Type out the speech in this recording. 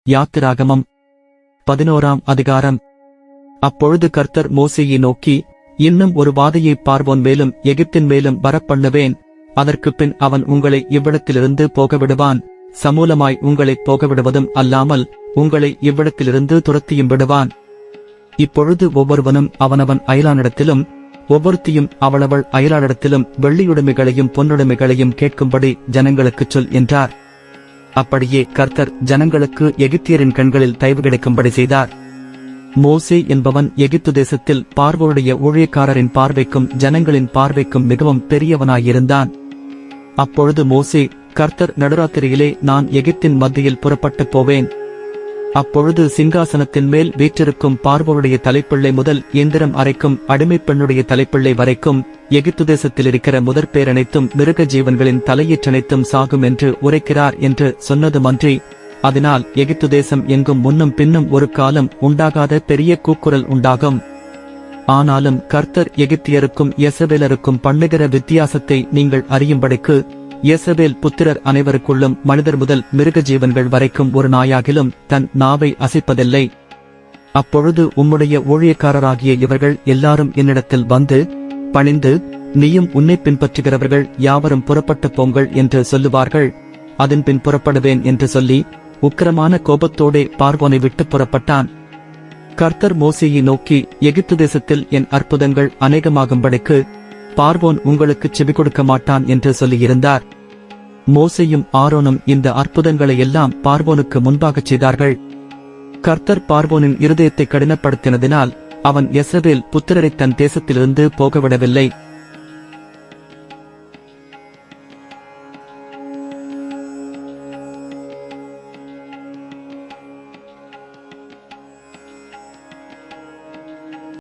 யாத்திராகமம் 11ஆம் அதிகாரம். அப்பொழுது கர்த்தர் மோசேயை நோக்கி, இன்னும் ஒரு வாதையை பார்வோன் மேலும் எகிப்தின் மேலும் வரப்பண்ணுவேன். அதற்குப் பின் அவன் உங்களை இவ்விடத்திலிருந்து போகவிடுவான். சமூலமாய் உங்களை போகவிடுவதும் அல்லாமல் உங்களை இவ்விடத்திலிருந்து துரத்தியும் விடுவான். இப்பொழுது ஒவ்வொருவனும் அவனவன் அயலானிடத்திலும் ஒவ்வொருத்தியும் அவளவள் அயலானிடத்திலும் வெள்ளியுடைமைகளையும் பொன்னுடைமைகளையும் கேட்கும்படி ஜனங்களுக்குச் சொல் என்றார். அப்படியே கர்த்தர் ஜனங்களுக்கு எகிப்தியரின் கண்களில் தயவு கிடைக்கும்படி செய்தார். மோசே என்பவன் எகிப்து தேசத்தில் பார்வோனுடைய ஊழியக்காரரின் பார்வைக்கும் ஜனங்களின் பார்வைக்கும் மிகவும் பெரியவனாயிருந்தான். அப்பொழுது மோசே, கர்த்தர் நடுராத்திரியிலே நான் எகிப்தின் மத்தியில் புறப்பட்டு போவேன். அப்பொழுது சிங்காசனத்தின் மேல் வீற்றிருக்கும் பார்வோனுடைய தலைப்பிள்ளை முதல் இயந்திரம் அரைக்கும் அடிமைப் பெண்ணுடைய தலைப்பிள்ளை வரைக்கும் எகிப்து தேசத்தில் இருக்கிற முதற்பேரனைத்தும் மிருக ஜீவன்களின் தலையீற்றனைத்தும் சாகும் என்று உரைக்கிறார் என்று சொன்னதுமன்றி, அதனால் எகிப்து தேசம் எங்கும் முன்னும் பின்னும் ஒரு காலம் உண்டாகாத பெரிய கூக்குரல் உண்டாகும். ஆனாலும் கர்த்தர் எகிப்தியருக்கும் யெசபேலருக்கும் பண்ணுகிற வித்தியாசத்தை நீங்கள் அறியும்படிக்கு யெசபேல் புத்திரர் அனைவருக்குள்ளும் மனிதர் முதல் மிருக ஜீவன்கள் வரைக்கும் ஒரு நாயாகிலும் தன் நாவை அசைப்பதில்லை. அப்பொழுது உம்முடைய ஊழியக்காரராகிய இவர்கள் எல்லாரும் என்னிடத்தில் வந்து பணிந்து, நீயும் உன்னை பின்பற்றுகிறவர்கள் யாவரும் புறப்பட்டு போங்கள் என்று சொல்லுவார்கள். அதன் பின் புறப்படுவேன் என்று சொல்லி உக்கிரமான கோபத்தோடே பார்வோனை விட்டு புறப்பட்டான். கர்த்தர் மோசேயை நோக்கி, எகிப்து தேசத்தில் என் அற்புதங்கள் அநேகமாகும்படிக்கு பார்வோன் உங்களுக்கு செவி கொடுக்க மாட்டான் என்று சொல்லியிருந்தார். மோசேயும் ஆரோனும் இந்த அற்புதங்களை எல்லாம் பார்வோனுக்கு முன்பாகச் செய்தார்கள். கர்த்தர் பார்வோனின் இருதயத்தை கடினப்படுத்தினதினால் அவன் யெசபேல் புத்திரரை தன் தேசத்திலிருந்து போகவிடவில்லை.